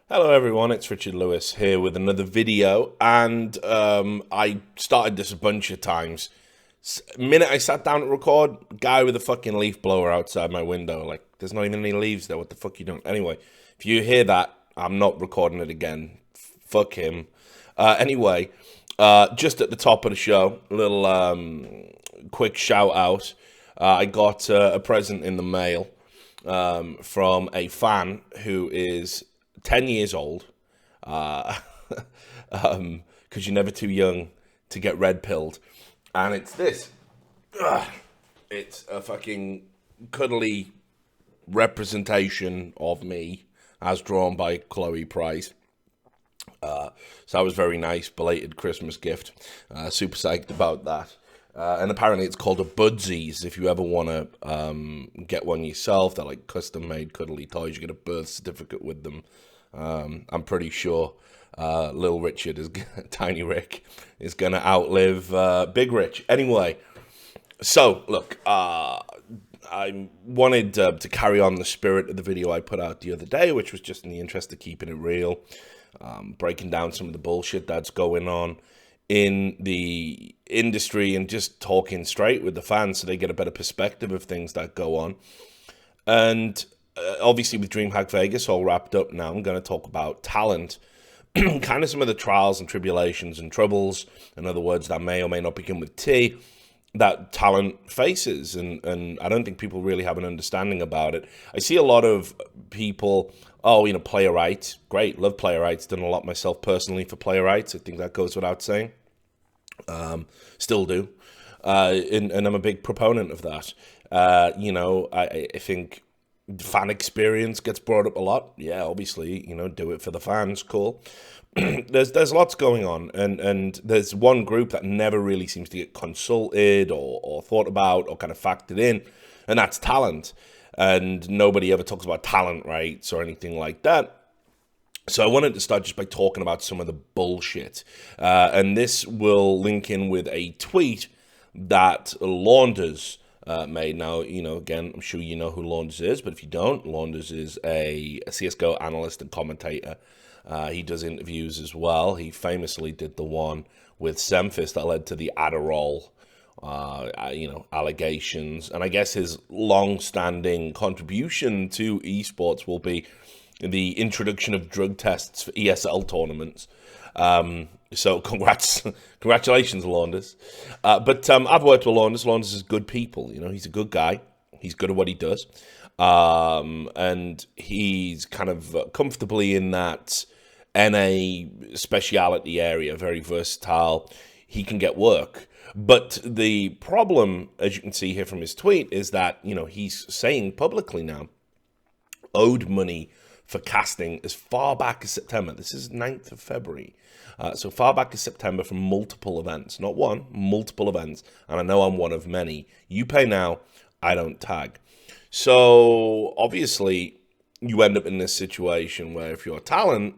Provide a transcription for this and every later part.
Hello everyone, it's Richard Lewis here with another video, and I started this a bunch of times. Minute I sat down to record, guy with a fucking leaf blower outside my window. Like, there's not even any leaves there. What the fuck you doing? Anyway, if you hear that, I'm not recording it again. Fuck him. Anyway, just at the top of the show, a little quick shout out. I got a present in the mail from a fan who is 10 years old, uh, because you're never too young to get red pilled. And it's this. Ugh. It's a fucking cuddly representation of me as drawn by Chloe Price. So that was very nice. Belated Christmas gift. Super psyched about that. And apparently it's called a Budsies. If you ever want to get one yourself, they're like custom made cuddly toys. You get a birth certificate with them. I'm pretty sure Little Richard is Tiny Rick is gonna outlive Big Rich. Anyway, so look, I wanted to carry on the spirit of the video I put out the other day, which was just in the interest of keeping it real, breaking down some of the bullshit that's going on in the industry and just talking straight with the fans so they get a better perspective of things that go on. And obviously with DreamHack Vegas all wrapped up now, I'm going to talk about talent, kind of some of the trials and tribulations and troubles, in other words, that may or may not begin with T, that talent faces. And I don't think people really have an understanding about it. I see a lot of people, playwrights, great, love playwrights, done a lot myself personally for playwrights. I think that goes without saying. Still do. And I'm a big proponent of that. I think fan experience gets brought up a lot. Yeah, obviously, do it for the fans, cool. There's lots going on, and there's one group that never really seems to get consulted or thought about or kind of factored in, and that's talent. And nobody ever talks about talent rights or anything like that. So I wanted to start just by talking about some of the bullshit. And this will link in with a tweet that Launders made. Now, again, I'm sure you know who Launders is, but if you don't, Launders is a CSGO analyst and commentator. He does interviews as well. He famously did the one with Semphis that led to the Adderall, allegations. And I guess his long-standing contribution to esports will be the introduction of drug tests for ESL tournaments. So congratulations, Launders. But I've worked with Launders. Launders is good people. He's a good guy. He's good at what he does. And he's kind of comfortably in that NA speciality area, very versatile. He can get work. But the problem, as you can see here from his tweet, is that, he's saying publicly now, owed money for casting as far back as September. This is 9th of February. So far back as September from multiple events. Not one, multiple events. And I know I'm one of many. You pay now, I don't tag. So obviously you end up in this situation where if you're talent,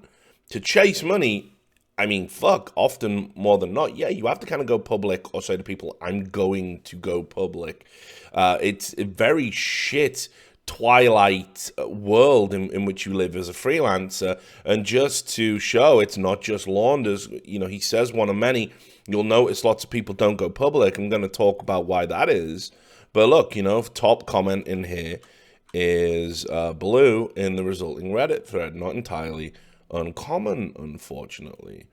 to chase money, often more than not, yeah, you have to kind of go public or say to people, I'm going to go public. It's a very shit twilight world in which you live as a freelancer. And just to show it's not just Launders, he says one of many, you'll notice lots of people don't go public. I'm going to talk about why that is. But look, top comment in here is Blue in the resulting Reddit thread. Not entirely uncommon, unfortunately.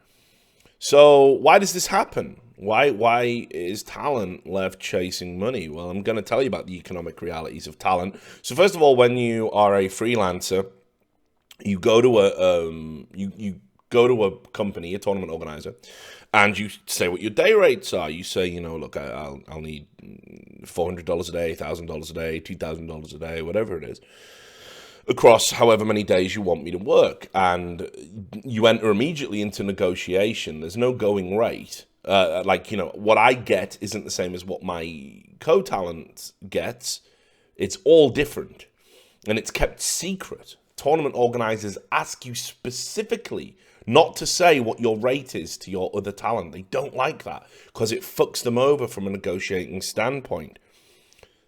So why does this happen? Why is talent left chasing money? Well, I'm going to tell you about the economic realities of talent. So first of all, when you are a freelancer, you go to you go to a company, a tournament organizer, and you say what your day rates are. You say, look, I'll need $400 a day, $1,000 a day, $2,000 a day, whatever it is, across however many days you want me to work. And you enter immediately into negotiation. There's no going rate. What I get isn't the same as what my co-talent gets. It's all different. And it's kept secret. Tournament organizers ask you specifically not to say what your rate is to your other talent. They don't like that because it fucks them over from a negotiating standpoint.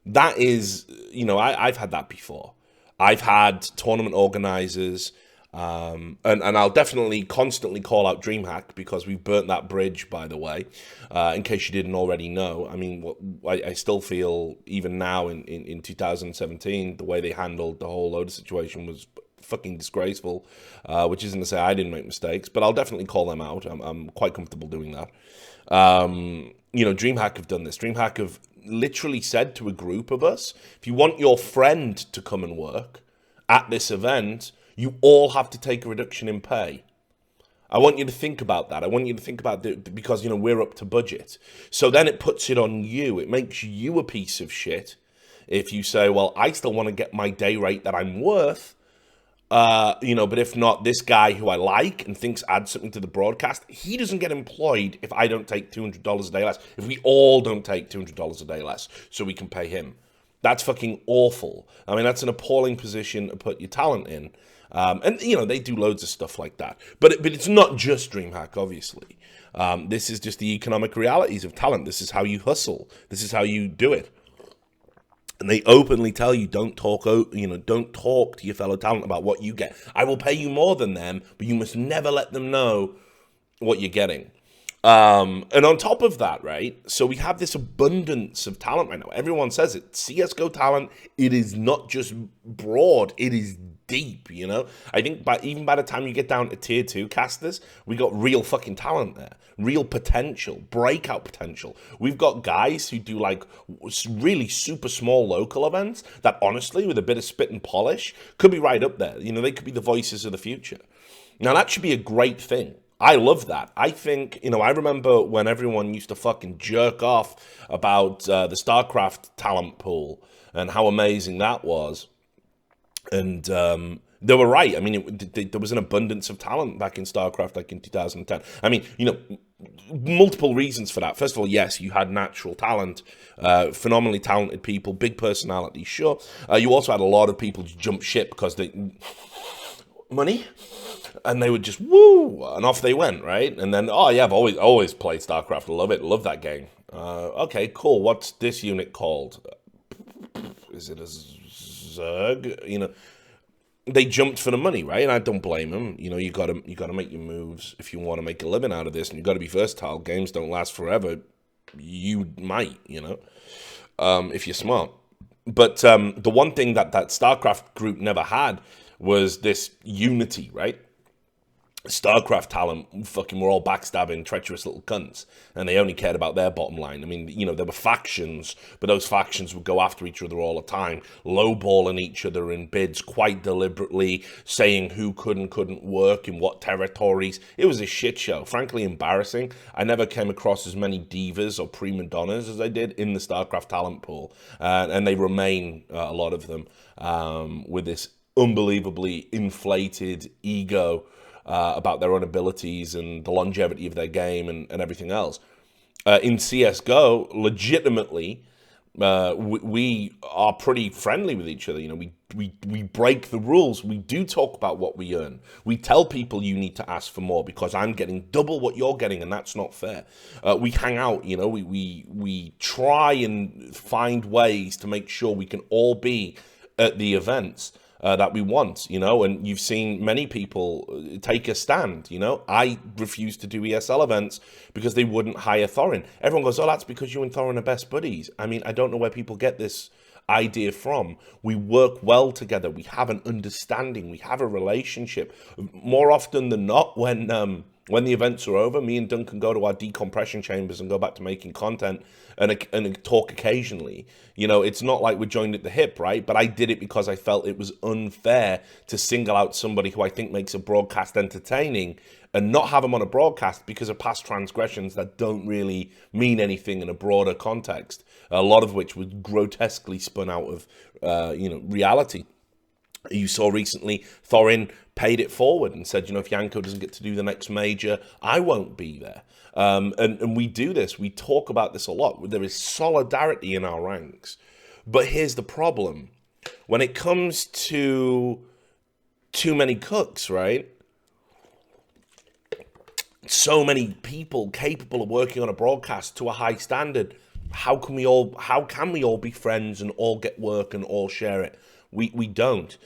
That is, I've had that before. I've had tournament organizers And I'll definitely constantly call out DreamHack because we've burnt that bridge, by the way, in case you didn't already know. I mean, I still feel, even now in 2017, the way they handled the whole Loda situation was fucking disgraceful, which isn't to say I didn't make mistakes, but I'll definitely call them out. I'm quite comfortable doing that. DreamHack have done this. DreamHack have literally said to a group of us, if you want your friend to come and work at this event, you all have to take a reduction in pay. I want you to think about that. I want you to think about that because, we're up to budget. So then it puts it on you. It makes you a piece of shit if you say, well, I still want to get my day rate that I'm worth, but if not, this guy who I like and thinks adds something to the broadcast, he doesn't get employed if I don't take $200 a day less, if we all don't take $200 a day less so we can pay him. That's fucking awful. I mean, that's an appalling position to put your talent in. They do loads of stuff like that. But it's not just DreamHack, obviously. This is just the economic realities of talent. This is how you hustle. This is how you do it. And they openly tell you, don't talk to your fellow talent about what you get. I will pay you more than them, but you must never let them know what you're getting. And on top of that, right, so we have this abundance of talent right now. Everyone says it. CSGO talent, it is not just broad, it is deep, I think even by the time you get down to tier 2 casters, we got real fucking talent there, real potential, breakout potential. We've got guys who do like really super small local events that honestly, with a bit of spit and polish, could be right up there. They could be the voices of the future. Now that should be a great thing. I love that. I think, I remember when everyone used to fucking jerk off about the StarCraft talent pool and how amazing that was. And they were right. I mean, there was an abundance of talent back in StarCraft, like in 2010. I mean, multiple reasons for that. First of all, yes, you had natural talent, phenomenally talented people, big personalities, sure. You also had a lot of people jump ship because money, and they would just woo, and off they went, right? And then, I've always played StarCraft. I love it. Love that game. Okay, cool. What's this unit called? Is it a Zerg? They jumped for the money, right? And I don't blame them. You gotta make your moves if you want to make a living out of this, and you got to be versatile. Games don't last forever. You might, if you're smart. But the one thing that StarCraft group never had was this unity, right? StarCraft talent fucking were all backstabbing, treacherous little cunts, and they only cared about their bottom line. I mean, there were factions, but those factions would go after each other all the time, lowballing each other in bids quite deliberately, saying who could and couldn't work in what territories. It was a shit show, frankly embarrassing. I never came across as many divas or prima donnas as I did in the StarCraft talent pool, and they remain, a lot of them, with this unbelievably inflated ego about their own abilities and the longevity of their game and everything else. In CSGO, legitimately, we are pretty friendly with each other. We break the rules. We do talk about what we earn. We tell people you need to ask for more because I'm getting double what you're getting, and that's not fair. We hang out. We try and find ways to make sure we can all be at the events that we want, and you've seen many people take a stand, I refused to do ESL events because they wouldn't hire Thorin. Everyone goes, that's because you and Thorin are best buddies. I mean, I don't know where people get this idea from. We work well together. We have an understanding. We have a relationship. More often than not, when the events are over, me and Duncan go to our decompression chambers and go back to making content and talk occasionally. It's not like we're joined at the hip, right? But I did it because I felt it was unfair to single out somebody who I think makes a broadcast entertaining and not have them on a broadcast because of past transgressions that don't really mean anything in a broader context, a lot of which was grotesquely spun out of, reality. You saw recently Thorin paid it forward and said, if Yanko doesn't get to do the next major, I won't be there. And we do this. We talk about this a lot. There is solidarity in our ranks. But here's the problem. When it comes to too many cooks, right? So many people capable of working on a broadcast to a high standard. How can we all be friends and all get work and all share it? We don't.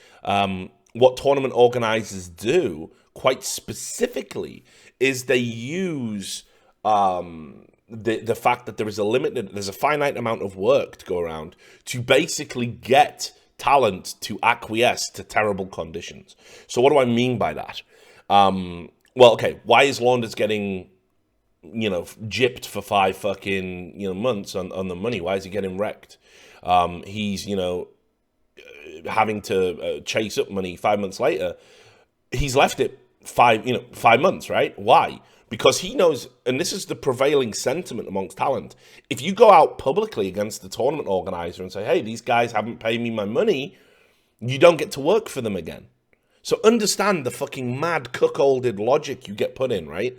what tournament organizers do quite specifically is they use the fact that there's a finite amount of work to go around to basically get talent to acquiesce to terrible conditions. So what do I mean by that? Well, okay, why is Launders getting, gypped for 5 fucking, months on the money? Why is he getting wrecked? He's, having to chase up money 5 months later. He's left it 5 months, right? Why? Because he knows, and this is the prevailing sentiment amongst talent, if you go out publicly against the tournament organizer and say, hey, these guys haven't paid me my money, you don't get to work for them again. So understand the fucking mad cuckolded logic you get put in, right?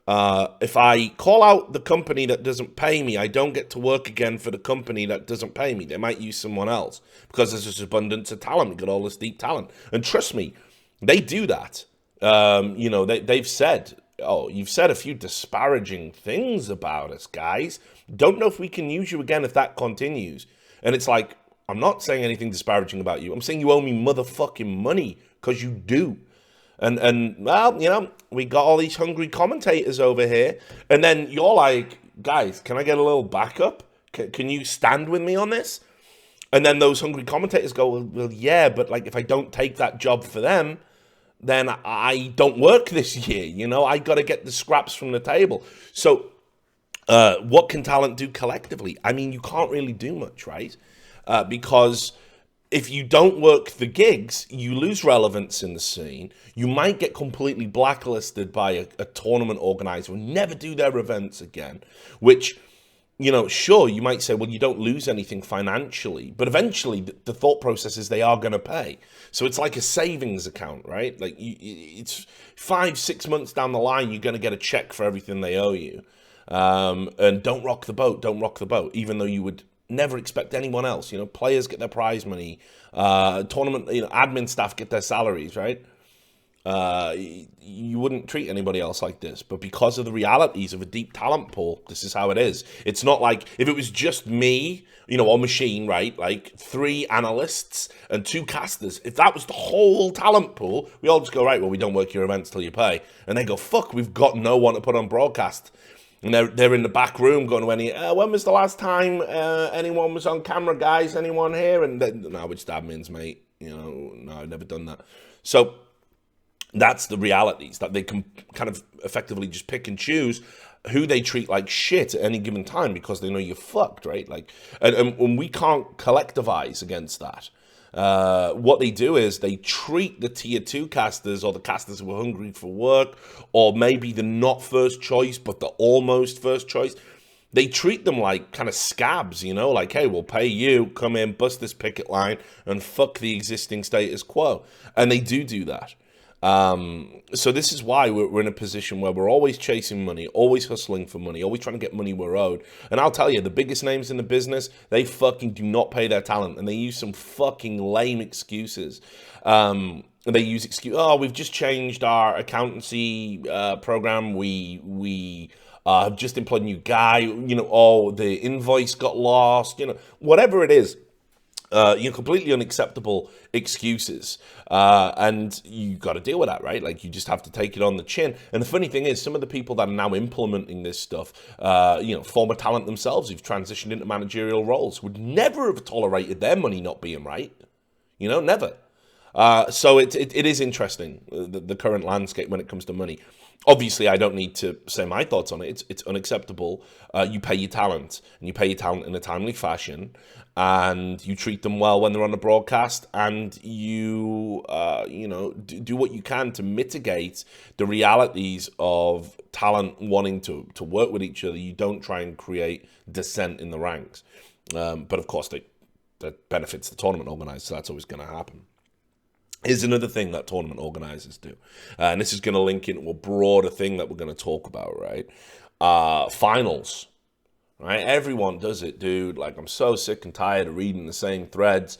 If I call out the company that doesn't pay me, I don't get to work again for the company that doesn't pay me. They might use someone else because there's this abundance of talent. We've got all this deep talent. And trust me, they do that. They've said, oh, you've said a few disparaging things about us, guys. Don't know if we can use you again if that continues. And it's like, I'm not saying anything disparaging about you. I'm saying you owe me motherfucking money, because you do. And well, we got all these hungry commentators over here. And then you're like, guys, can I get a little backup? Can you stand with me on this? And then those hungry commentators go, well, yeah, but like if I don't take that job for them, then I don't work this year. I got to get the scraps from the table. So what can talent do collectively? I mean, you can't really do much, right? Because if you don't work the gigs, you lose relevance in the scene. You might get completely blacklisted by a tournament organizer and never do their events again, which, sure, you might say, well, you don't lose anything financially, but eventually the thought process is they are going to pay. So it's like a savings account, right? Like it's 5-6 months down the line, you're going to get a check for everything they owe you. And don't rock the boat, even though you would never expect anyone else. Players get their prize money, tournament, admin staff get their salaries, right? You wouldn't treat anybody else like this, but because of the realities of a deep talent pool, this is how it is. It's not like if it was just me, or Machine, right? Like 3 analysts and 2 casters. If that was the whole talent pool, we all just go, right, well, we don't work your events till you pay. And they go, fuck, we've got no one to put on broadcast. And they're in the back room going to when was the last time anyone was on camera, guys? Anyone here? And no, it's admins, mate. No, I've never done that. So that's the realities, that they can kind of effectively just pick and choose who they treat like shit at any given time because they know you're fucked, right? Like, and we can't collectivize against that. What they do is they treat the tier 2 casters or the casters who are hungry for work, or maybe the not first choice, but the almost first choice. They treat them like kind of scabs, like, hey, we'll pay you, come in, bust this picket line, and fuck the existing status quo. And they do that. So this is why we're in a position where we're always chasing money, always hustling for money, always trying to get money we're owed. And I'll tell you, the biggest names in the business, they fucking do not pay their talent, and they use some fucking lame excuses. They use we've just changed our accountancy program. We have just employed a new guy. The invoice got lost. Whatever it is. Completely unacceptable excuses, and you got to deal with that, right? Like, you just have to take it on the chin. And the funny thing is, some of the people that are now implementing this stuff, former talent themselves who've transitioned into managerial roles, would never have tolerated their money not being right. Never. So it is interesting, the current landscape when it comes to money. Obviously, I don't need to say my thoughts on it. It's unacceptable. You pay your talent, and you pay your talent in a timely fashion, and you treat them well when they're on the broadcast, and you, do what you can to mitigate the realities of talent wanting to work with each other. You don't try and create dissent in the ranks. But of course, that benefits the tournament organizer, so that's always going to happen. Here's another thing that tournament organizers do. And this is going to link into a broader thing that we're going to talk about, right? Finals, right? Everyone does it, dude. Like, I'm so sick and tired of reading the same threads.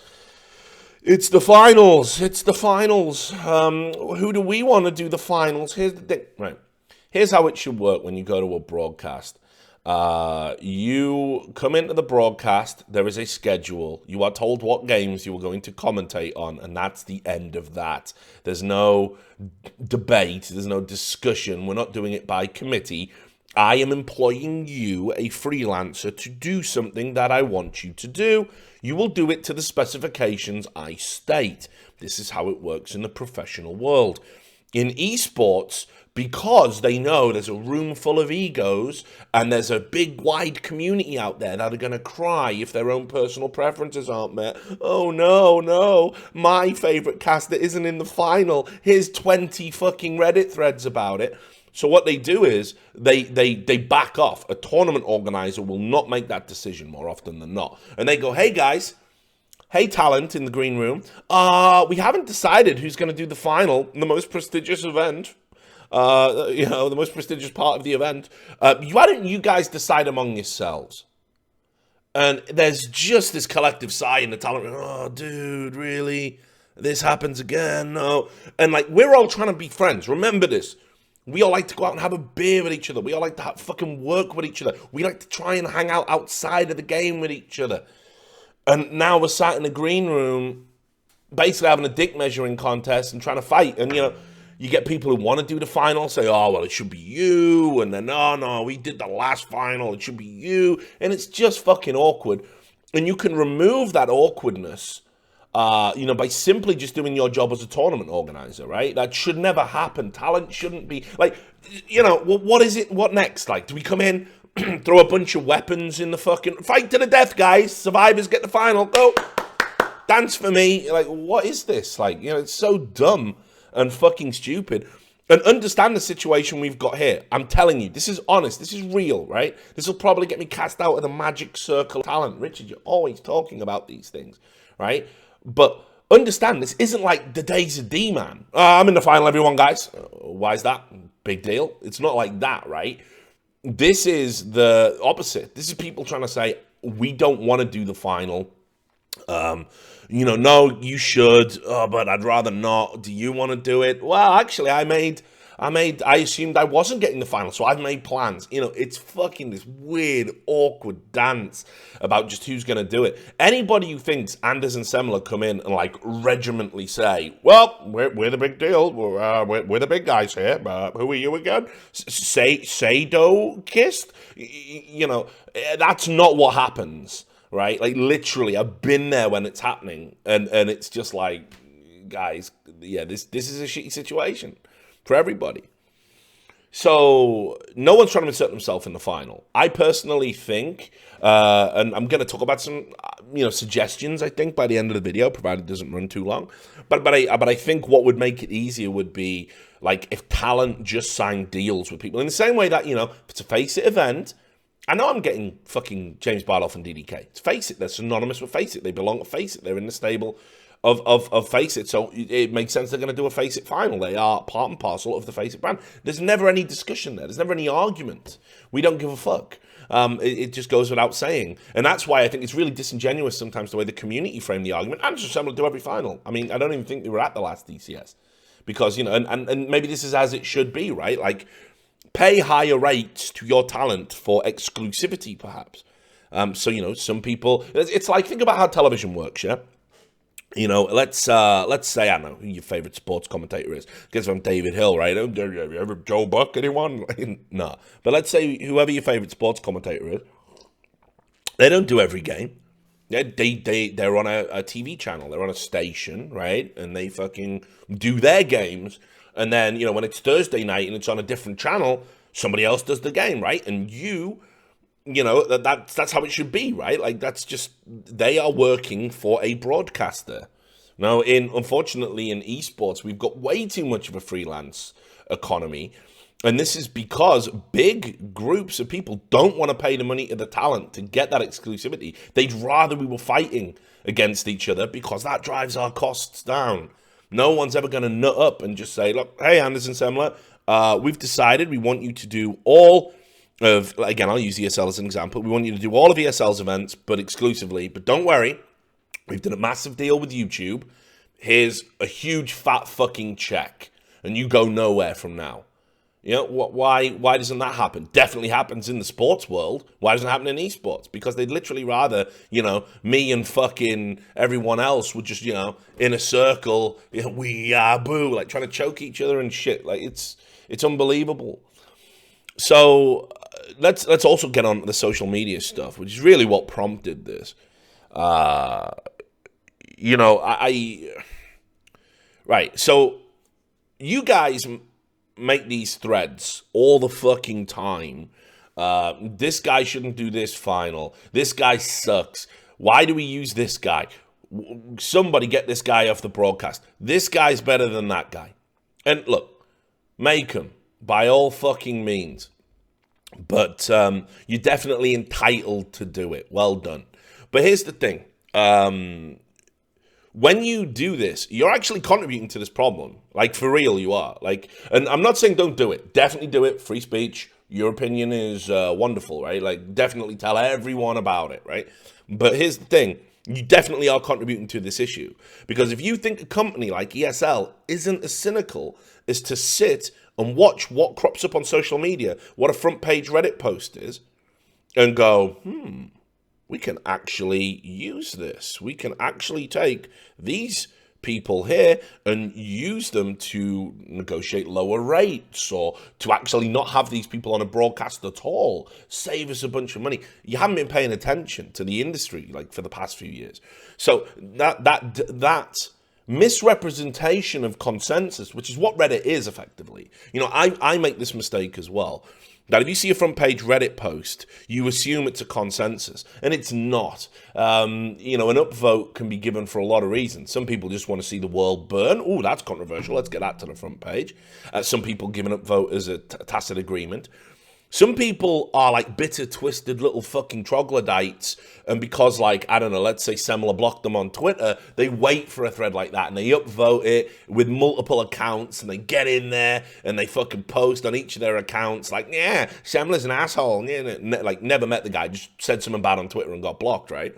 It's the finals. It's the finals. Who do we want to do the finals? Here's the thing, right? Here's how it should work when you go to a broadcast. You come into the broadcast, there is a schedule. You are told what games you are going to commentate on, and that's the end of that. There's no debate, there's no discussion. We're not doing it by committee. I am employing you, a freelancer, to do something that I want you to do. You will do it to the specifications I state. This is how it works in the professional world. In esports, because they know there's a room full of egos and there's a big wide community out there that are going to cry if their own personal preferences aren't met. Oh no, my favorite caster isn't in the final. Here's 20 fucking Reddit threads about it. So what they do is they back off. A tournament organizer will not make that decision more often than not. And they go, hey guys, hey talent in the green room, we haven't decided who's going to do the final, the most prestigious event. The most prestigious part of the event. Why don't you guys decide among yourselves? And there's just this collective sigh in the talent room. Oh, dude, really? This happens again? No. And like, we're all trying to be friends. Remember this. We all like to go out and have a beer with each other. We all like to fucking work with each other. We like to try and hang out outside of the game with each other. And now we're sat in the green room, basically having a dick measuring contest and trying to fight. And, you get people who want to do the final say, oh, well, it should be you. And then, no, we did the last final. It should be you. And it's just fucking awkward. And you can remove that awkwardness, by simply just doing your job as a tournament organizer, right? That should never happen. Talent shouldn't be, like, what is it? What next? Like, do we come in, throw a bunch of weapons in the fucking, fight to the death, guys. Survivors get the final. Go. Dance for me. Like, what is this? Like, it's so dumb and fucking stupid. And understand the situation we've got here. I'm telling you, this is honest. This is real, right? This will probably get me cast out of the magic circle of talent. Richard, you're always talking about these things, right? But understand, this isn't like the days of D-Man. I'm in the final, everyone, guys. Why is that? Big deal. It's not like that, right? This is the opposite. This is people trying to say, we don't want to do the final. No, you should, but I'd rather not. Do you want to do it? Well, actually, I assumed I wasn't getting the final, so I've made plans. It's fucking this weird, awkward dance about just who's going to do it. Anybody who thinks Anders and Semler come in and, like, regimentally say, well, we're the big deal. We're the big guys here. Who are you again? Sado-kissed? That's not what happens. Right? Like, literally, I've been there when it's happening. And it's just like, guys, this is a shitty situation for everybody. So, no one's trying to insert themselves in the final. I personally think, and I'm going to talk about some, suggestions, I think, by the end of the video, provided it doesn't run too long. But I think what would make it easier would be, like, if talent just signed deals with people. In the same way that, if it's a Face-It event, I know I'm getting fucking James Barloff and DDK. It's Face-It. They're synonymous with Face-It. They belong to Face-It. They're in the stable of Face-It. So it makes sense they're going to do a Face-It final. They are part and parcel of the Face-It brand. There's never any discussion there. There's never any argument. We don't give a fuck. It just goes without saying. And that's why I think it's really disingenuous sometimes the way the community frame the argument. I'm just going to do every final. I mean, I don't even think they were at the last DCS. Because, and maybe this is as it should be, right? Like, pay higher rates to your talent for exclusivity, perhaps. So, some people, it's like, think about how television works, yeah? Let's say, I don't know who your favorite sports commentator is. Guess I'm David Hill, right? Have you ever Joe Buck, anyone? No. But let's say whoever your favorite sports commentator is, they don't do every game. They're on a TV channel. They're on a station, right? And they fucking do their games. And then, when it's Thursday night and it's on a different channel, somebody else does the game, right? And that's how it should be, right? Like, that's just, they are working for a broadcaster. Now, unfortunately, in esports, we've got way too much of a freelance economy. And this is because big groups of people don't want to pay the money to the talent to get that exclusivity. They'd rather we were fighting against each other because that drives our costs down. No one's ever going to nut up and just say, look, hey, Anders and Semler, we've decided we want you to do all of, again, I'll use ESL as an example. We want you to do all of ESL's events, but exclusively. But don't worry, we've done a massive deal with YouTube. Here's a huge fat fucking check. And you go nowhere from now. You know, why doesn't that happen? Definitely happens in the sports world. Why doesn't it happen in esports? Because they'd literally rather, me and fucking everyone else would just, in a circle, we are boo, like trying to choke each other and shit. Like it's unbelievable. So let's also get on the social media stuff, which is really what prompted this. Right. So you guys make these threads all the fucking time. This guy shouldn't do this final. This guy sucks. Why do we use this guy? Somebody get this guy off the broadcast. This guy's better than that guy. And look, make him by all fucking means. But you're definitely entitled to do it. Well done. But here's the thing. When you do this, you're actually contributing to this problem. Like, for real, you are. Like, and I'm not saying don't do it. Definitely do it. Free speech. Your opinion is wonderful, right? Like, definitely tell everyone about it, right? But here's the thing. You definitely are contributing to this issue. Because if you think a company like ESL isn't as cynical as to sit and watch what crops up on social media, what a front page Reddit post is, and go, we can actually use this. We can actually take these people here and use them to negotiate lower rates or to actually not have these people on a broadcast at all. Save us a bunch of money. You haven't been paying attention to the industry like for the past few years. So that misrepresentation of consensus, which is what Reddit is effectively. I make this mistake as well. That if you see a front page Reddit post, you assume it's a consensus, and it's not. An upvote can be given for a lot of reasons. Some people just want to see the world burn. Oh, that's controversial. Let's get that to the front page. Some people give an upvote as a tacit agreement. Some people are like bitter, twisted little fucking troglodytes, and because, like, I don't know, let's say Semler blocked them on Twitter, they wait for a thread like that, and they upvote it with multiple accounts, and they get in there, and they fucking post on each of their accounts, like, yeah, Semler's an asshole, like, never met the guy, just said something bad on Twitter and got blocked, right?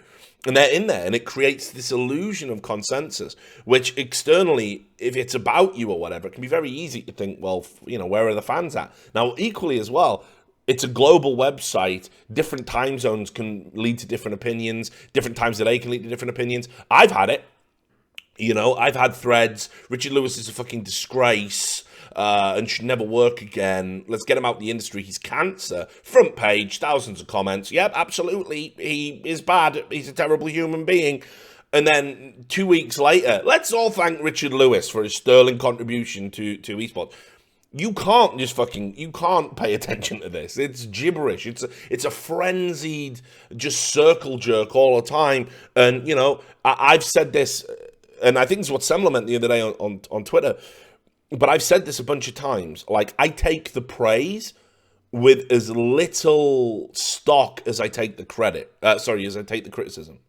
And they're in there, and it creates this illusion of consensus, which externally, if it's about you or whatever, it can be very easy to think, well, where are the fans at? Now, equally as well, it's a global website. Different time zones can lead to different opinions. Different times of day can lead to different opinions. I've had it. I've had threads. Richard Lewis is a fucking disgrace and should never work again. Let's get him out of the industry. He's cancer. Front page, thousands of comments. Yep, absolutely. He is bad. He's a terrible human being. And then 2 weeks later, let's all thank Richard Lewis for his sterling contribution to esports. You can't you can't pay attention to this. It's gibberish. It's a frenzied just circle jerk all the time. And, I've said this, and I think it's what Semler meant the other day on Twitter, but I've said this a bunch of times. Like, I take the praise with as little stock as I take the credit. As I take the criticism.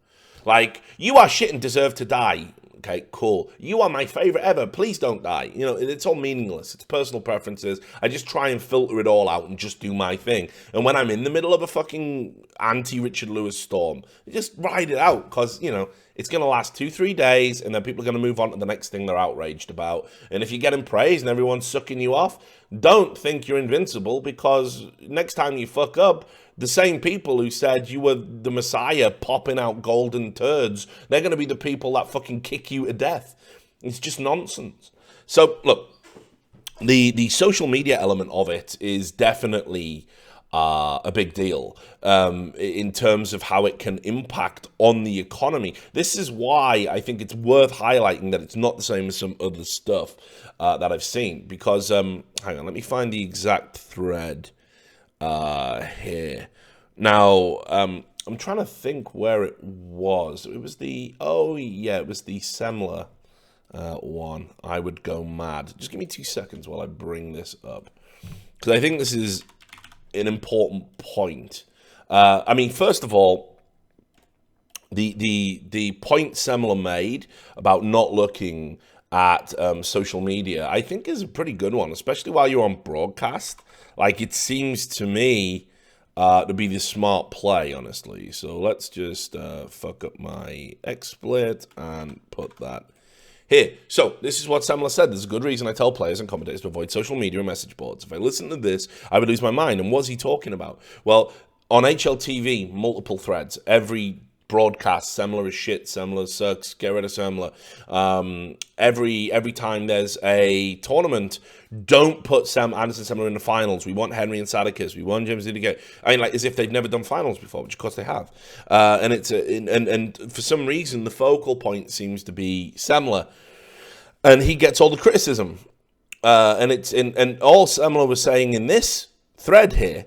Like, you are shit and deserve to die. Okay, cool. You are my favorite ever. Please don't die. It's all meaningless. It's personal preferences. I just try and filter it all out and just do my thing. And when I'm in the middle of a fucking anti-Richard Lewis storm, just ride it out because, it's going to last 2-3 days and then people are going to move on to the next thing they're outraged about. And if you're getting praise and everyone's sucking you off, don't think you're invincible because next time you fuck up, the same people who said you were the Messiah popping out golden turds, they're going to be the people that fucking kick you to death. It's just nonsense. So, look, the social media element of it is definitely a big deal in terms of how it can impact on the economy. This is why I think it's worth highlighting that it's not the same as some other stuff that I've seen. Because, hang on, let me find the exact thread here. Now, I'm trying to think where it was. It was the Semler one. I would go mad. Just give me 2 seconds while I bring this up. Because I think this is an important point. First of all, the point Semler made about not looking at social media, I think is a pretty good one, especially while you're on broadcast. Like, it seems to me to be the smart play, honestly. So let's just fuck up my XSplit and put that Here, so this is what Semler said. There's a good reason I tell players and commentators to avoid social media and message boards. If I listen to this, I would lose my mind. And what's he talking about? Well, on HLTV, multiple threads. Every broadcast, Semler is shit, Semler sucks, get rid of Semler. Every time there's a tournament, don't put Sam Anderson Semler in the finals. We want Henry and Sadikis. We want James Lidiger. I mean, like, as if they've never done finals before, which of course they have. And it's and for some reason, the focal point seems to be Semler, and he gets all the criticism. And all Semler was saying in this thread here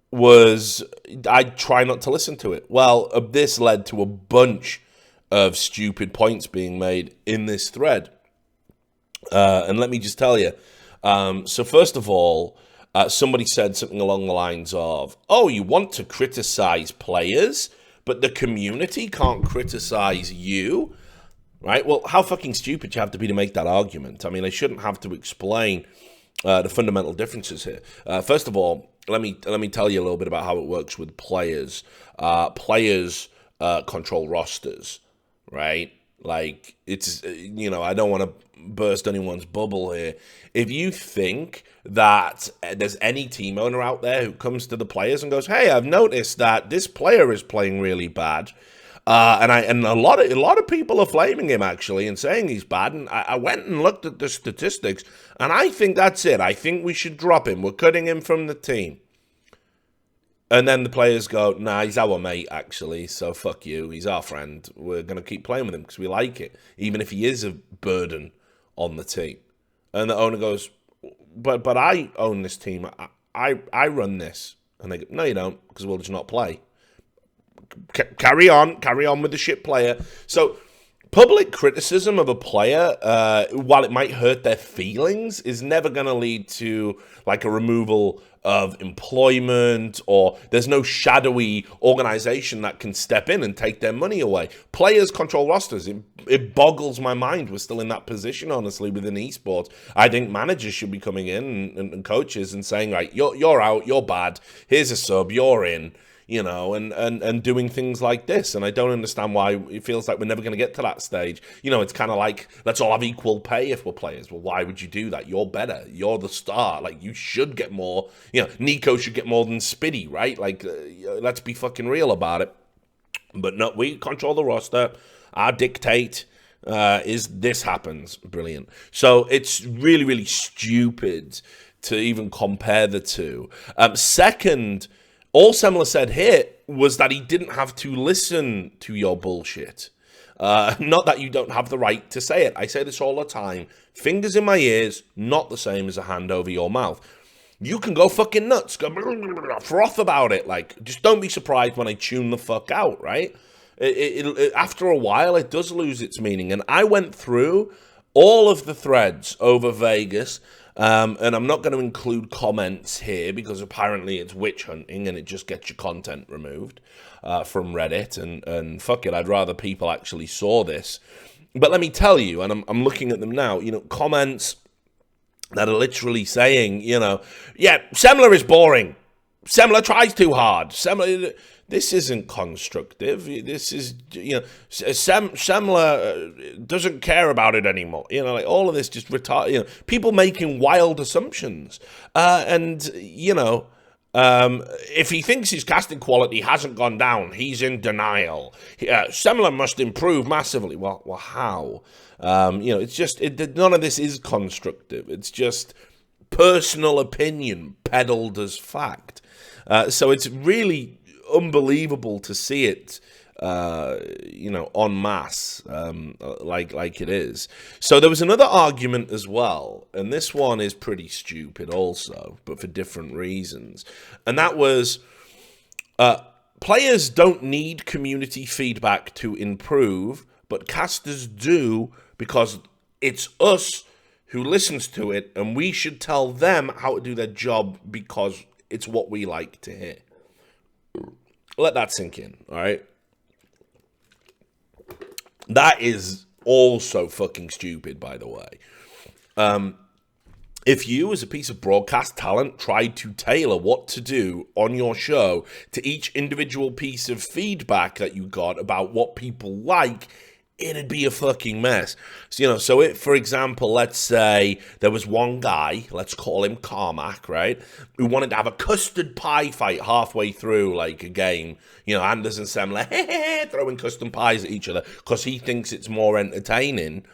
was, I try not to listen to it. Well, this led to a bunch of stupid points being made in this thread. And let me just tell you. So first of all, somebody said something along the lines of, oh, you want to criticize players, but the community can't criticize you, right? Well, how fucking stupid you have to be to make that argument? I mean, I shouldn't have to explain the fundamental differences here. First of all, let me tell you a little bit about how it works with players. Players control rosters, right? Like, it's, I don't want to burst anyone's bubble here. If you think that there's any team owner out there who comes to the players and goes, hey, I've noticed that this player is playing really bad, and a lot of people are flaming him, actually, and saying he's bad. And I went and looked at the statistics, and I think that's it. I think we should drop him. We're cutting him from the team. And then the players go, nah, he's our mate, actually, so fuck you. He's our friend. We're going to keep playing with him because we like it, even if he is a burden on the team. And the owner goes, but I own this team. I run this. And they go, no, you don't, because we'll just not play. Carry on with the shit player. So public criticism of a player, while it might hurt their feelings, is never going to lead to like a removal of employment, or there's no shadowy organization that can step in and take their money away. Players control rosters. It boggles my mind we're still in that position, honestly, within esports. I think managers should be coming in and coaches and saying, right, you're out, you're bad, here's a sub, you're in. And doing things like this. And I don't understand why it feels like we're never going to get to that stage. It's kind of like, let's all have equal pay if we're players. Well, why would you do that? You're better. You're the star. Like, you should get more. Nico should get more than Spiddy, right? Like, let's be fucking real about it. But no, we control the roster. Our dictate is this happens. Brilliant. So it's really, really stupid to even compare the two. Second, all Semler said here was that he didn't have to listen to your bullshit. Not that you don't have the right to say it. I say this all the time. Fingers in my ears, not the same as a hand over your mouth. You can go fucking nuts, go froth about it. Like, just don't be surprised when I tune the fuck out, right? After a while, it does lose its meaning. And I went through all of the threads over Vegas, and I'm not going to include comments here because apparently it's witch hunting and it just gets your content removed from Reddit. And fuck it, I'd rather people actually saw this. But let me tell you, and I'm looking at them now, comments that are literally saying, yeah, Semler is boring. Semler tries too hard. This isn't constructive. This is, Semler doesn't care about it anymore. Like all of this just people making wild assumptions. If he thinks his casting quality hasn't gone down, he's in denial. Semler must improve massively. Well, how? It's just, none of this is constructive. It's just personal opinion peddled as fact. So it's really unbelievable to see it, en masse, like it is. So there was another argument as well, and this one is pretty stupid also, but for different reasons. And that was, players don't need community feedback to improve, but casters do because it's us who listens to it, and we should tell them how to do their job because it's what we like to hear. Let that sink in, all right? That is also fucking stupid, by the way. If you, as a piece of broadcast talent, tried to tailor what to do on your show to each individual piece of feedback that you got about what people like, it'd be a fucking mess. So, so if, for example, let's say there was one guy, let's call him Carmack, right, who wanted to have a custard pie fight halfway through, like, a game. Anders and Semler, throwing custom pies at each other because he thinks it's more entertaining.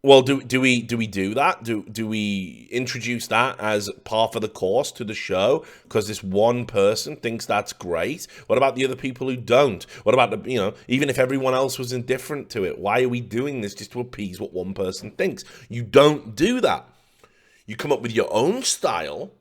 Well, do we do that? Do we introduce that as part of the course to the show because this one person thinks that's great? What about the other people who don't? What about even if everyone else was indifferent to it, why are we doing this just to appease what one person thinks? You don't do that. You come up with your own style.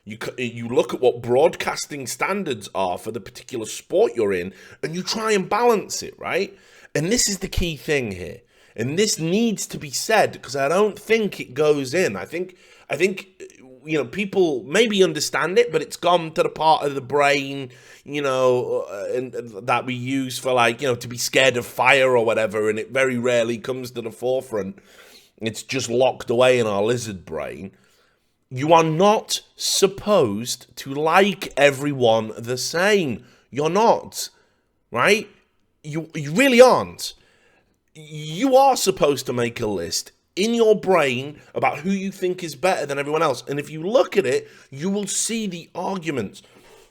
You look at what broadcasting standards are for the particular sport you're in, and you try and balance it, right? And this is the key thing here. And this needs to be said because I don't think it goes in. I think people maybe understand it, but it's gone to the part of the brain, and that we use for to be scared of fire or whatever, and it very rarely comes to the forefront. It's just locked away in our lizard brain. You are not supposed to like everyone the same. You're not, right? You really aren't. You are supposed to make a list in your brain about who you think is better than everyone else. And if you look at it, you will see the arguments.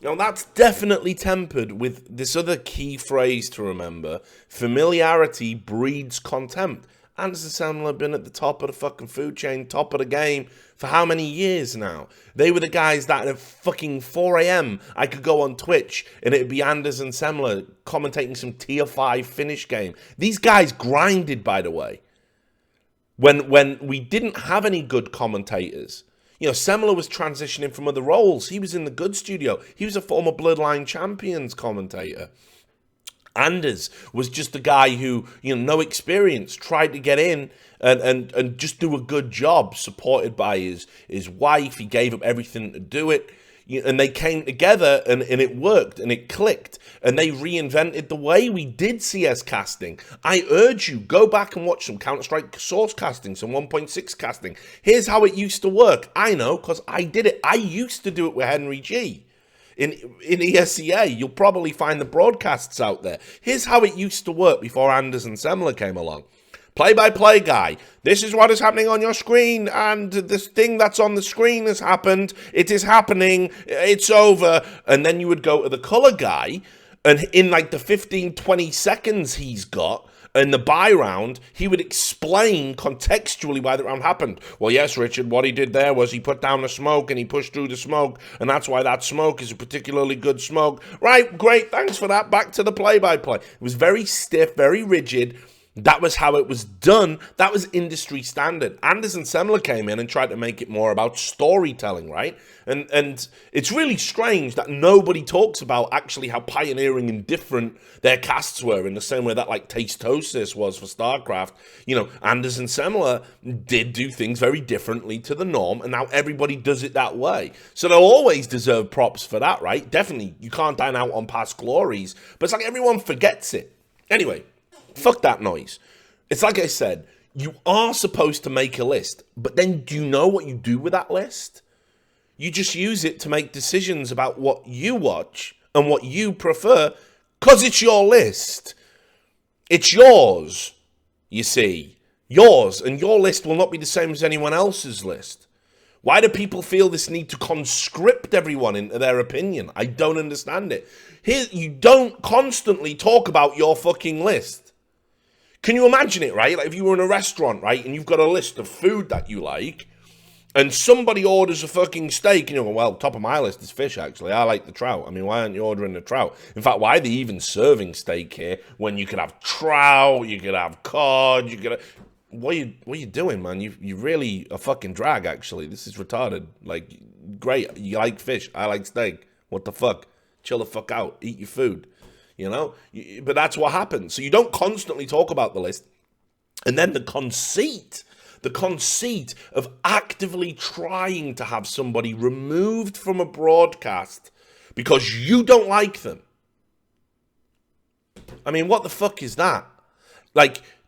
Now, that's definitely tempered with this other key phrase to remember. Familiarity breeds contempt. Anders and Semler have been at the top of the fucking food chain, top of the game, for how many years now? They were the guys that at fucking 4 a.m. I could go on Twitch and it'd be Anders and Semler commentating some tier 5 Finnish game. These guys grinded, by the way. When we didn't have any good commentators. Semler was transitioning from other roles. He was in the good studio. He was a former Bloodline Champions commentator. Anders was just a guy who, no experience, tried to get in and just do a good job, supported by his wife. He gave up everything to do it. And they came together and it worked and it clicked. And they reinvented the way we did CS casting. I urge you, go back and watch some Counter-Strike source casting, some 1.6 casting. Here's how it used to work. I know, because I did it. I used to do it with Henry G. In ESEA, you'll probably find the broadcasts out there. Here's how it used to work before Anders and Semler came along. Play-by-play guy, this is what is happening on your screen, and this thing that's on the screen has happened, it is happening, it's over. And then you would go to the color guy, and in the 15, 20 seconds he's got, in the buy round, he would explain contextually why the round happened. Well, yes, Richard, what he did there was he put down the smoke and he pushed through the smoke, and that's why that smoke is a particularly good smoke. Right, great, thanks for that. Back to the play-by-play. It was very stiff, very rigid. That was how it was done. That was industry standard. Anders and Semler came in and tried to make it more about storytelling, right? And it's really strange that nobody talks about actually how pioneering and different their casts were, in the same way that Tastosis was for StarCraft. Anders and Semler did do things very differently to the norm, and now everybody does it that way. So they'll always deserve props for that, right? Definitely, you can't dine out on past glories, but it's everyone forgets it. Anyway, fuck that noise. It's like I said, you are supposed to make a list, but then do you know what you do with that list? You just use it to make decisions about what you watch and what you prefer, because it's your list. It's yours, you see. Yours, and your list will not be the same as anyone else's list. Why do people feel this need to conscript everyone into their opinion? I don't understand it. Here, you don't constantly talk about your fucking list. Can you imagine it, right? If you were in a restaurant, right, and you've got a list of food that you like, and somebody orders a fucking steak, and you go, well, top of my list is fish, actually. I like the trout. I mean, why aren't you ordering the trout? In fact, why are they even serving steak here when you could have trout, you could have cod, you could have... What are you doing, man? You really a fucking drag, actually. This is retarded. Great. You like fish. I like steak. What the fuck? Chill the fuck out. Eat your food. But that's what happens. So you don't constantly talk about the list. And then the conceit of actively trying to have somebody removed from a broadcast because you don't like them. I mean, what the fuck is that?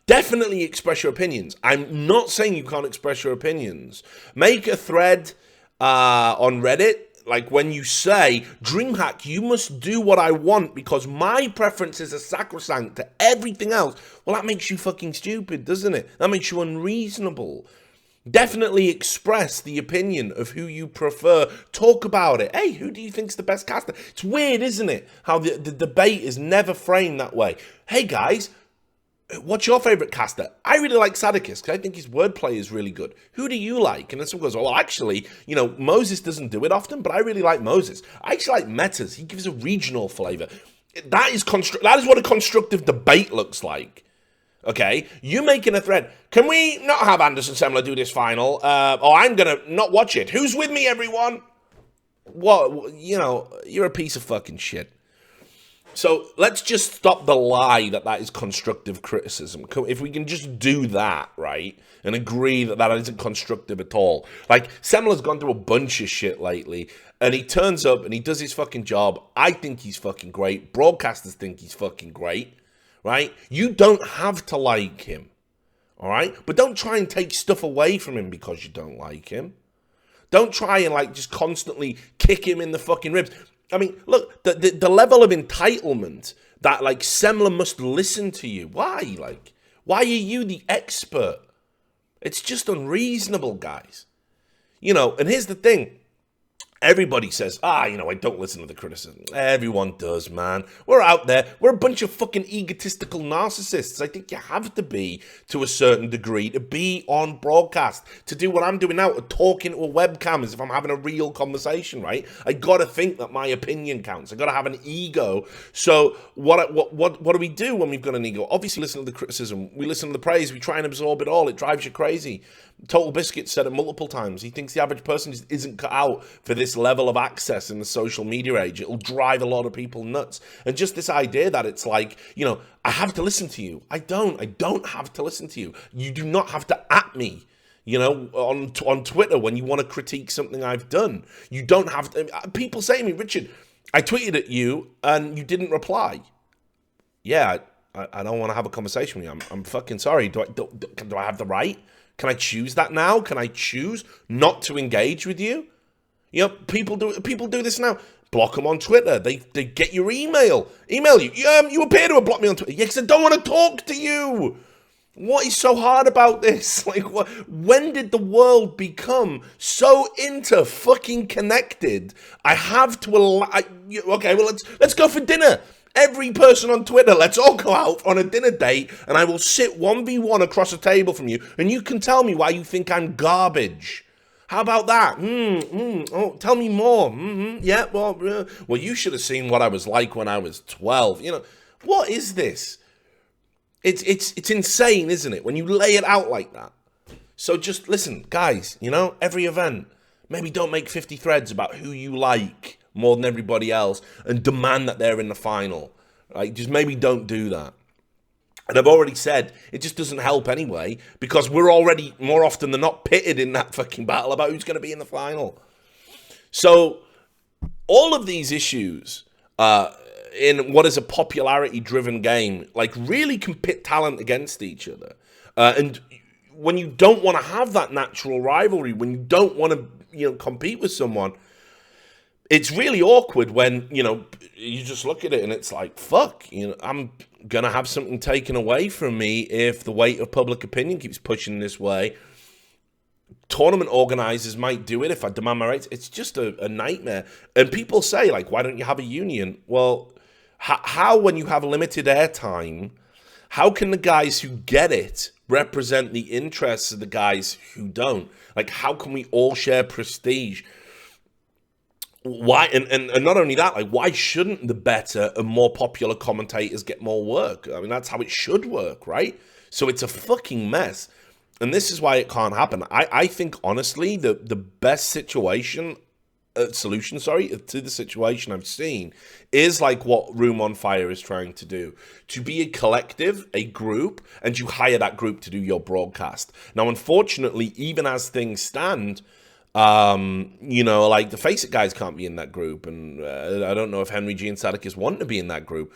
Definitely express your opinions. I'm not saying you can't express your opinions. Make a thread on Reddit, like when you say, DreamHack, you must do what I want because my preferences are sacrosanct to everything else. Well, that makes you fucking stupid, doesn't it? That makes you unreasonable. Definitely express the opinion of who you prefer. Talk about it. Hey, who do you think's the best caster? It's weird, isn't it? How the debate is never framed that way. Hey, guys, what's your favorite caster? I really like Sadikist because I think his wordplay is really good. Who do you like? And then someone goes, well, actually, you know, Moses doesn't do it often, but I really like Moses. I actually like Metas. He gives a regional flavor. That is what a constructive debate looks like. Okay, you making a thread. Can we not have Anderson Semler do this final? Or I'm going to not watch it. Who's with me, everyone? What? You know, you're a piece of fucking shit. So let's just stop the lie that is constructive criticism. If we can just do that, right, and agree that isn't constructive at all. Like, Semler's gone through a bunch of shit lately, and he turns up and he does his fucking job. I think he's fucking great. Broadcasters think he's fucking great. Right? You don't have to like him, all right? But don't try and take stuff away from him because you don't like him. Don't try and, like, just constantly kick him in the fucking ribs. I mean, look, the level of entitlement that, like, Semler must listen to you. Why? Like, why are you the expert? It's just unreasonable, guys. You know, and here's the thing. Everybody says, you know, I don't listen to the criticism. Everyone does, man. We're out there. We're a bunch of fucking egotistical narcissists. I think you have to be, to a certain degree, to be on broadcast, to do what I'm doing now, to talk into a webcam as if I'm having a real conversation, right? I got to think that my opinion counts. I got to have an ego. So what do we do when we've got an ego? Obviously, listen to the criticism. We listen to the praise. We try and absorb it all. It drives you crazy. Total Biscuit said it multiple times. He thinks the average person just isn't cut out for this level of access in the social media age. It'll drive a lot of people nuts. And just this idea that it's like, you know, I have to listen to you. I don't have to listen to you. You do not have to at me, you know, on Twitter when you want to critique something I've done. You don't have to. People say to me, Richard, I tweeted at you and you didn't reply. Yeah, I don't want to have a conversation with you. I'm fucking sorry. Do I have the right? Can I choose that now? Can I choose not to engage with you? You know, people do this now. Block them on Twitter. They get your email you. You appear to have blocked me on Twitter. Yeah, because I don't want to talk to you. What is so hard about this? Like, when did the world become so fucking connected? I have to allow. Okay, well let's go for dinner. Every person on Twitter, let's all go out on a dinner date and I will sit 1v1 across a table from you and you can tell me why you think I'm garbage. How about that? Oh, tell me more. Yeah, well, you should have seen what I was like when I was 12. You know, what is this? It's insane, isn't it? When you lay it out like that. So just listen, guys, you know, every event, maybe don't make 50 threads about who you like more than everybody else and demand that they're in the final. Right? Just maybe don't do that. And I've already said it just doesn't help anyway because we're already more often than not pitted in that fucking battle about who's going to be in the final. So all of these issues in what is a popularity-driven game, like, really can pit talent against each other. And when you don't want to have that natural rivalry, when you don't want to, you know, compete with someone, it's really awkward when, you know, you just look at it and it's like, fuck, you know, I'm going to have something taken away from me if the weight of public opinion keeps pushing this way. Tournament organizers might do it if I demand my rights. It's just a nightmare. And people say, like, why don't you have a union? Well, how when you have limited airtime, how can the guys who get it represent the interests of the guys who don't? Like, how can we all share prestige? Why and not only that, like, why shouldn't the better and more popular commentators get more work? I mean, that's how it should work, right? So it's a fucking mess. And this is why it can't happen. I think, honestly, the best solution to the situation I've seen is like what Room on Fire is trying to do. To be a collective, a group, and you hire that group to do your broadcast. Now, unfortunately, even as things stand, you know, like, the Face It guys can't be in that group, and I don't know if Henry G and Sadikist want to be in that group,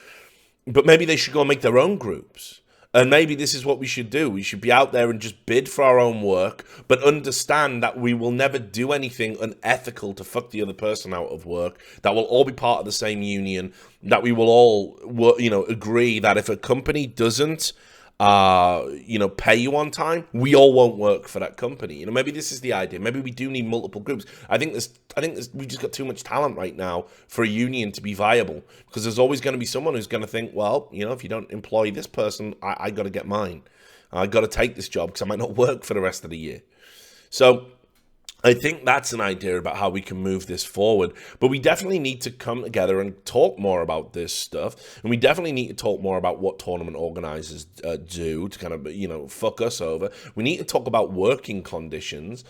but maybe they should go and make their own groups. And maybe this is what we should do. We should be out there and just bid for our own work, but understand that we will never do anything unethical to fuck the other person out of work, that we'll all be part of the same union, that we will all, agree that if a company doesn't, pay you on time, we all won't work for that company. Maybe this is the idea. Maybe we do need multiple groups. I think we've just got too much talent right now for a union to be viable, because there's always going to be someone who's going to think, well, if you don't employ this person, I got to get mine. I got to take this job because I might not work for the rest of the year. So I think that's an idea about how we can move this forward. But we definitely need to come together and talk more about this stuff. And we definitely need to talk more about what tournament organizers do to kind of, fuck us over. We need to talk about working conditions,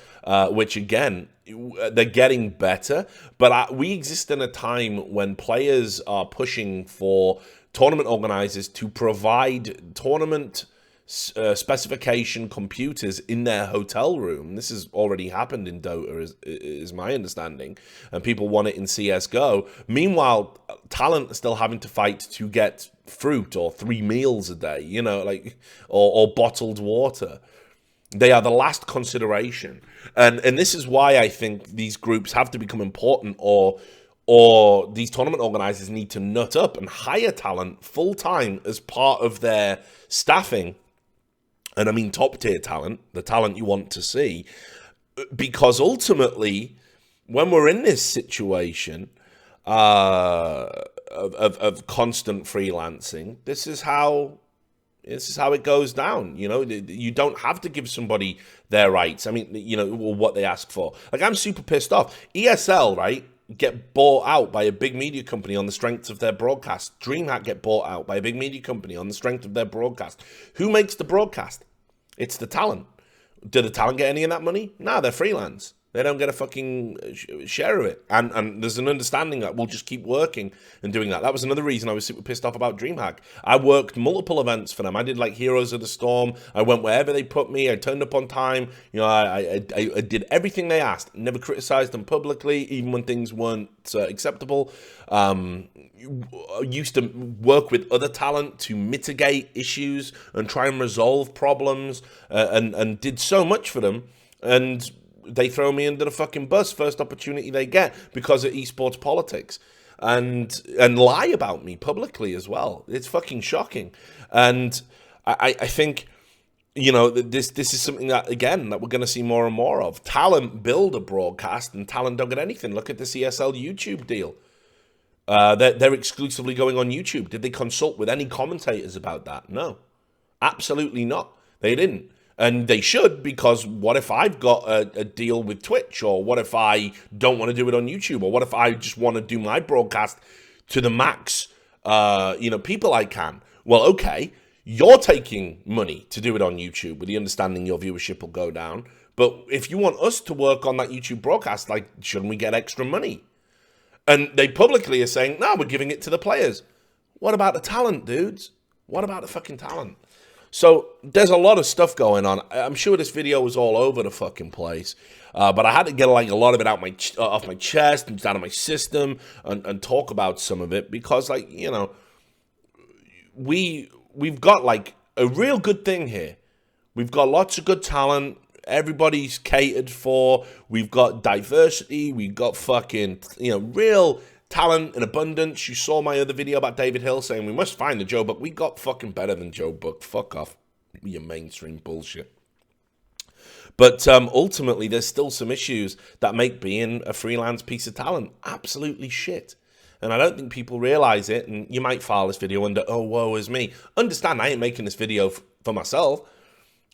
which, again, they're getting better. But we exist in a time when players are pushing for tournament organizers to provide tournament specification computers in their hotel room. This has already happened in Dota, is my understanding, and people want it in CSGO. Meanwhile, talent are still having to fight to get fruit or 3 meals a day, or bottled water. They are the last consideration, and this is why I think these groups have to become important, or these tournament organizers need to nut up and hire talent full time as part of their staffing. And I mean top-tier talent, the talent you want to see, because ultimately, when we're in this situation of constant freelancing, this is how it goes down. You don't have to give somebody their rights. I mean, what they ask for. Like, I'm super pissed off. ESL, right, get bought out by a big media company on the strength of their broadcast. DreamHack get bought out by a big media company on the strength of their broadcast. Who makes the broadcast? It's the talent. Do the talent get any of that money? No, they're freelance. They don't get a fucking share of it. And there's an understanding that we'll just keep working and doing that. That was another reason I was super pissed off about DreamHack. I worked multiple events for them. I did like Heroes of the Storm. I went wherever they put me. I turned up on time. I did everything they asked. Never criticized them publicly, even when things weren't acceptable. Used to work with other talent to mitigate issues and try and resolve problems, and did so much for them. And they throw me under the fucking bus first opportunity they get because of esports politics, and lie about me publicly as well. It's fucking shocking. And I think, this is something that, again, that we're going to see more and more of. Talent build a broadcast and talent don't get anything. Look at the CSL YouTube deal. They're exclusively going on YouTube. Did they consult with any commentators about that? No, absolutely not. They didn't. And they should, because what if I've got a deal with Twitch? Or what if I don't want to do it on YouTube? Or what if I just want to do my broadcast to the max, people I can? Well, okay, you're taking money to do it on YouTube with the understanding your viewership will go down. But if you want us to work on that YouTube broadcast, shouldn't we get extra money? And they publicly are saying, no, we're giving it to the players. What about the talent, dudes? What about the fucking talent? So there's a lot of stuff going on. I'm sure this video was all over the fucking place, but I had to get a lot of it out off my chest and out of my system and talk about some of it, because we've got a real good thing here. We've got lots of good talent. Everybody's catered for. We've got diversity. We've got fucking real talent in abundance. You saw my other video about David Hill saying we must find the Joe Buck. We got fucking better than Joe Buck. Fuck off with your mainstream bullshit. But ultimately, there's still some issues that make being a freelance piece of talent absolutely shit. And I don't think people realize it. And you might file this video under, oh, woe is me. Understand, I ain't making this video for myself.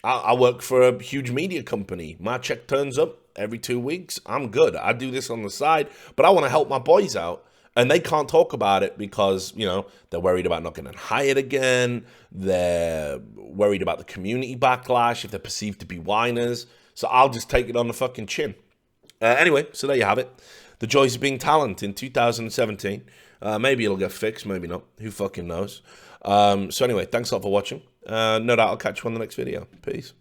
I work for a huge media company. My check turns up every 2 weeks. I'm good. I do this on the side, but I want to help my boys out. And they can't talk about it because, they're worried about not getting hired again. They're worried about the community backlash if they're perceived to be whiners. So I'll just take it on the fucking chin. Anyway, so there you have it. The joys of being talent in 2017. Maybe it'll get fixed, maybe not. Who fucking knows? So anyway, thanks a lot for watching. No doubt I'll catch you on the next video. Peace.